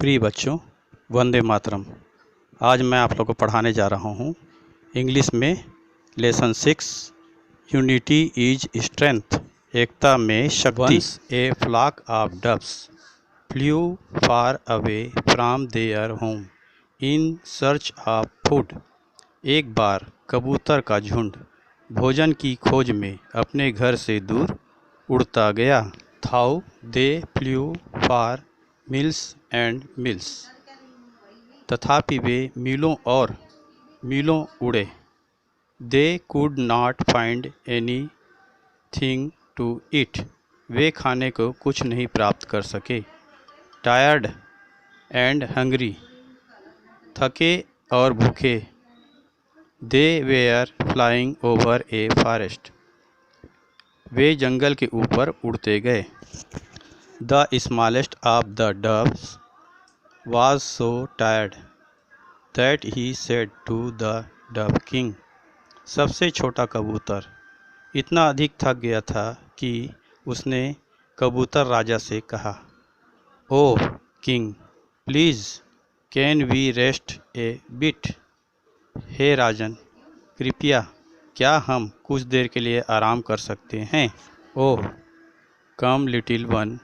प्रिय बच्चों, वंदे मातरम। आज मैं आप लोगों को पढ़ाने जा रहा हूँ इंग्लिश में लेसन 6 यूनिटी इज स्ट्रेंथ, एकता में शक्ति। Once a flock of doves flew far away from their home in search of food. एक बार कबूतर का झुंड भोजन की खोज में अपने घर से दूर उड़ता गया। Though they flew far miles and miles, तथापि वे मीलों और मीलों उड़े। They could not find anything to eat, वे खाने को कुछ नहीं प्राप्त कर सके। टायर्ड एंड हंग्री, थके और भूखे। They were flying over a forest, वे जंगल के ऊपर उड़ते गए। The smallest of the doves was so tired that he said to the dove king, सबसे छोटा कबूतर इतना अधिक थक गया था कि उसने कबूतर राजा से कहा, oh king please can we rest a bit, हे राजन कृपया क्या हम कुछ देर के लिए आराम कर सकते हैं। ओह कम लिटिल वन,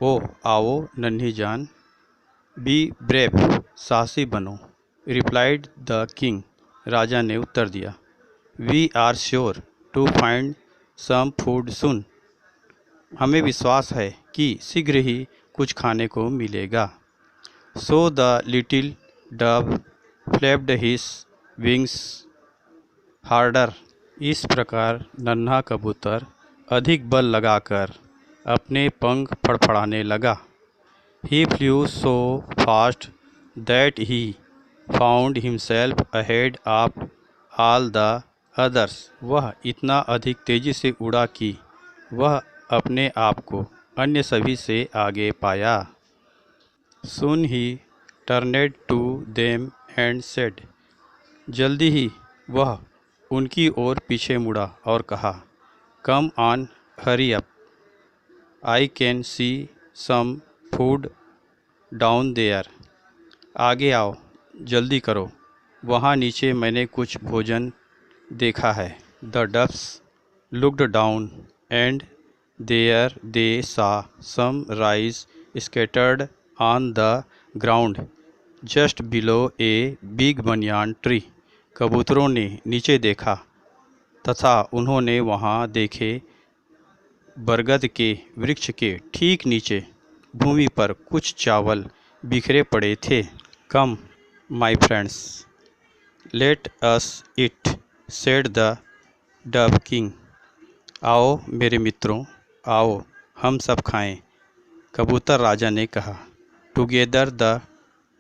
ओ आओ नन्ही जान। बी ब्रेव, साहसी बनो। रिप्लाइड द किंग, राजा ने उत्तर दिया। We are sure to find some food soon, हमें विश्वास है कि शीघ्र ही कुछ खाने को मिलेगा। So the little Dove flapped his wings harder, इस प्रकार नन्हा कबूतर अधिक बल लगाकर अपने पंख फड़फड़ाने लगा। He flew so fast that he found himself ahead of all the others, वह इतना अधिक तेजी से उड़ा कि वह अपने आप को अन्य सभी से आगे पाया। Soon he turned to them and said, जल्दी ही वह उनकी ओर पीछे मुड़ा और कहा, come on hurry up, I can see some food down there, आगे आओ जल्दी करो, वहाँ नीचे मैंने कुछ भोजन देखा है। The doves looked down and there they saw some rice scattered on the ground just below a big banyan tree, कबूतरों ने नीचे देखा तथा उन्होंने वहाँ देखे बरगद के वृक्ष के ठीक नीचे भूमि पर कुछ चावल बिखरे पड़े थे। Come my friends let us eat, said the dove king, आओ मेरे मित्रों आओ हम सब खाएं, कबूतर राजा ने कहा। Together the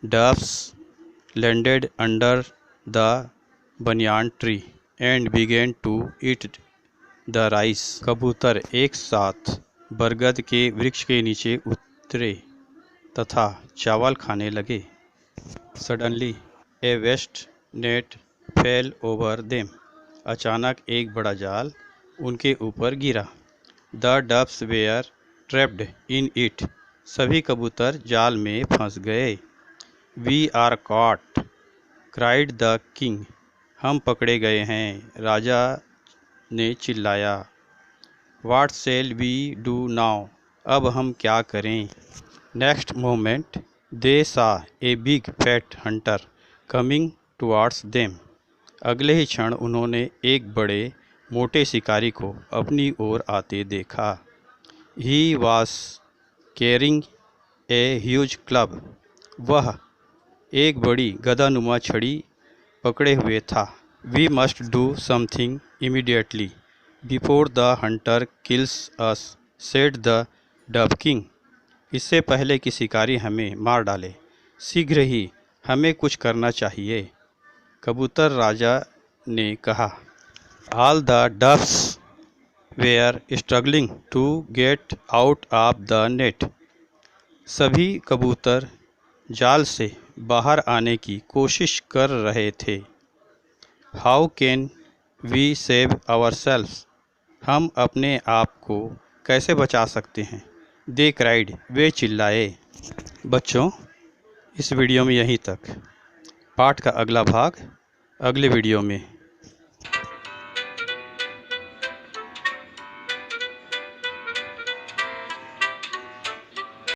doves landed under the banyan tree and began to eat the rice, कबूतर एक साथ बरगद के वृक्ष के नीचे उतरे तथा चावल खाने लगे। Suddenly a vast net fell over them, अचानक एक बड़ा जाल उनके ऊपर गिरा। The doves were trapped in it, सभी कबूतर जाल में फंस गए। We are caught cried the king, हम पकड़े गए हैं, राजा ने चिल्लाया। What shall we do now, अब हम क्या करें। Next moment they saw a big fat hunter coming towards them, अगले ही क्षण उन्होंने एक बड़े मोटे शिकारी को अपनी ओर आते देखा। He was carrying a huge club, वह एक बड़ी गदानुमा छड़ी पकड़े हुए था। We must do something immediately before the hunter kills us, said the dove king, इससे पहले कि शिकारी हमें मार डाले शीघ्र ही हमें कुछ करना चाहिए, कबूतर राजा ने कहा। All the doves were struggling to get out of the net, सभी कबूतर जाल से बाहर आने की कोशिश कर रहे थे। How can we save ourselves, हम अपने आप को कैसे बचा सकते हैं। दे क्राइड, वे चिल्लाए। बच्चों, इस वीडियो में यहीं तक। पाठ का अगला भाग अगले वीडियो में